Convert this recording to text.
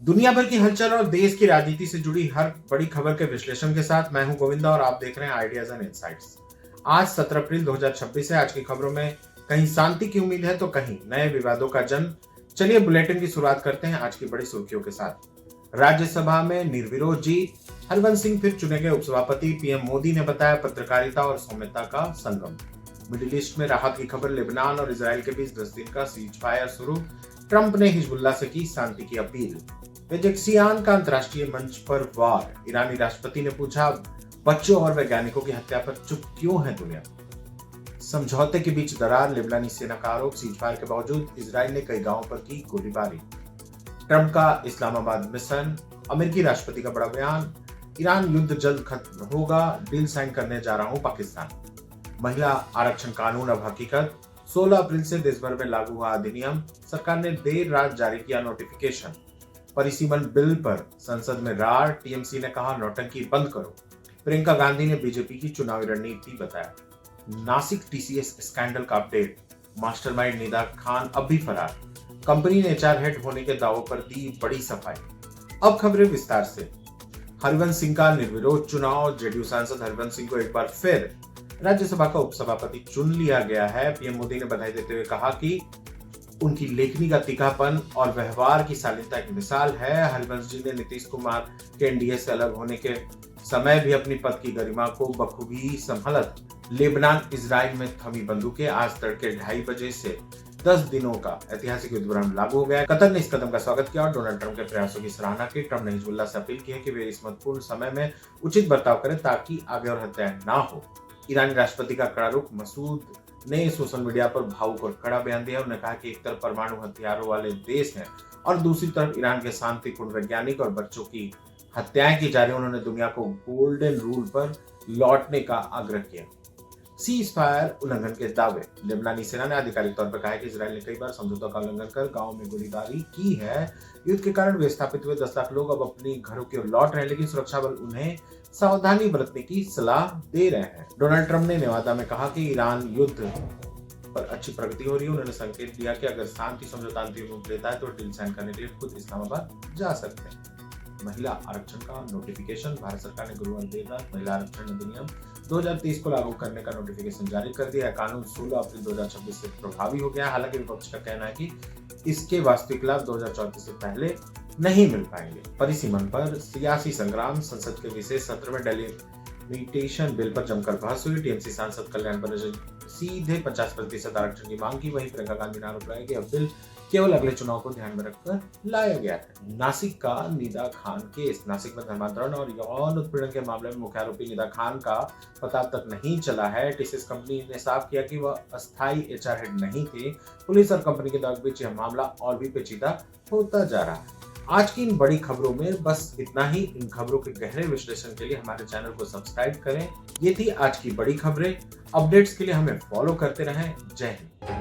दुनिया भर की हलचल और देश की राजनीति से जुड़ी हर बड़ी खबर के विश्लेषण के साथ मैं हूं गोविंदा और आप देख रहे हैं आइडियाज एंड इनसाइट्स। आज 17 अप्रैल 2026 है। आज की खबरों में कहीं शांति की उम्मीद है तो कहीं नए विवादों का जन्म। चलिए बुलेटिन की शुरुआत करते हैं आज की बड़ी सुर्खियों के साथ। राज्यसभा में निर्विरोध जीत, हरवंश सिंह फिर चुने गए उपसभापति। पीएम मोदी ने बताया पत्रकारिता और सौम्यता का संगम। मिडिल ईस्ट में राहत की खबर, लेबनान और इजराइल के बीच 10 दिन का सीज फायर शुरू। ट्रंप ने हिजबुल्लाह से की शांति की अपील। पेजेक्सियान का अंतर्राष्ट्रीय मंच पर वार। ईरानी राष्ट्रपति ने पूछा बच्चों और वैज्ञानिकों की हत्या पर चुप क्यों है दुनिया। समझौते के बीच दरार, लेबनानी सेना का आरोप। सीज फायर के बावजूद इजराइल ने कई गांवों पर की गोलीबारी। ट्रंप का इस्लामाबाद मिशन, अमेरिकी राष्ट्रपति का बड़ा बयान। ईरान युद्ध जल्द खत्म होगा, डील साइन करने जा रहा हूं पाकिस्तान। महिला आरक्षण कानून अब हकीकत। 16 अप्रैल से देश भर में लागू हुआ अधिनियम। सरकार ने देर रात जारी किया नोटिफिकेशन। परिसीमन बिल पर संसद में रार। टीएमसी ने कहा नौटंकी बंद करो। प्रियंका गांधी ने बीजेपी की चुनावी रणनीति बताया। नासिक टीसीएस स्कैंडल का अपडेट। मास्टरमाइंड निदा खान अब भी फरार। कंपनी ने एचआर हेड होने के दावों पर दी बड़ी सफाई। अब खबरें विस्तार से। हरवंश सिंह का निर्विरोध चुनाव। जेडीयू सांसद हरवंश सिंह को एक बार फिर राज्यसभा का उपसभापति चुन लिया गया है। पीएम मोदी ने बधाई देते हुए कहा कि उनकी लेखनी का तीखापन और व्यवहार की शालीनता एक मिसाल है। हरवंश जी ने नीतीश कुमार के एनडीए से अलग होने के समय भी अपनी पद की गरिमा को बखूबी संभालत। लेबनान इजराइल में थमी बंदूकें। आज तड़के 2:30 बजे से 10 दिनों का ऐतिहासिक युद्ध विराम लागू हो गया। कतर ने इस कदम का स्वागत किया और डोनाल्ड ट्रंप के प्रयासों की सराहना की। ट्रंप ने हिजबुल्लाह से अपील की है कि वे इस महत्वपूर्ण समय में उचित बर्ताव करें ताकि आगे और हत्याएं ना हो। ईरानी राष्ट्रपति का कड़ा रुख। मसूद ने सोशल मीडिया पर भावुक और कड़ा बयान दिया। उन्होंने कहा कि एक तरफ परमाणु हथियारों वाले देश हैं और दूसरी तरफ ईरान के शांतिपूर्ण वैज्ञानिक और बच्चों की हत्याएं की जा रही हैं। उन्होंने दुनिया को गोल्डन रूल पर लौटने का आग्रह किया। सीज फायर उल्लंघन के दावे। लेबनानी सेना ने आधिकारिक तौर पर कहा है कि इजराइल ने कई बार समझौतों का उल्लंघन कर गांव में गोलीबारी की है। युद्ध के कारण विस्थापित हुए 10 लाख लोग अब अपनी घरों की ओर लौट रहे हैं, लेकिन सुरक्षा बल उन्हें सावधानी बरतने की सलाह दे रहे हैं। डोनाल्ड ट्रंप ने नेवादा में कहा कि ईरान युद्ध पर अच्छी प्रगति हो रही है। उन्होंने संकेत दिया कि अगर शांति समझौता अंतिम रूप लेता है तो डील साइन करने के लिए खुद इस्लामाबाद जा सकते हैं। महिला आरक्षण का नोटिफिकेशन। भारत सरकार ने गुरुवार देर रात महिला आरक्षण अधिनियम 2023 को लागू करने का नोटिफिकेशन जारी कर दिया है। कानून 16 अप्रैल 2026 से प्रभावी हो गया है। हालांकि विपक्ष का कहना है कि इसके वास्तविक लाभ 2034 से पहले नहीं मिल पाएंगे। परिसीमन पर सियासी संग्राम। संसद के विशेष सत्र में डेलिमिटेशन बिल पर जमकर बहस हुई। टीएमसी सांसद कल्याण बनर्जी सीधे 50% आरक्षण की मांग की। वहीं प्रियंका गांधी ने आरोप लगाया कि अब बिल केवल अगले चुनाव को ध्यान में रखकर लाया गया है। नासिक का निदा खान केस। नासिक में धर्मांतरण और यौन उत्पीड़न के मामले में मुख्य आरोपी निदा खान का पता अब तक नहीं चला है। टीसीएस कंपनी ने साफ किया कि वह अस्थायी एचआर हेड नहीं थे। पुलिस और कंपनी के बीच यह मामला और भी पेचीदा होता जा रहा है। आज की इन बड़ी खबरों में बस इतना ही। इन खबरों के गहरे विश्लेषण के लिए हमारे चैनल को सब्सक्राइब करें। ये थी आज की बड़ी खबरें। अपडेट्स के लिए हमें फॉलो करते रहें। जय हिंद।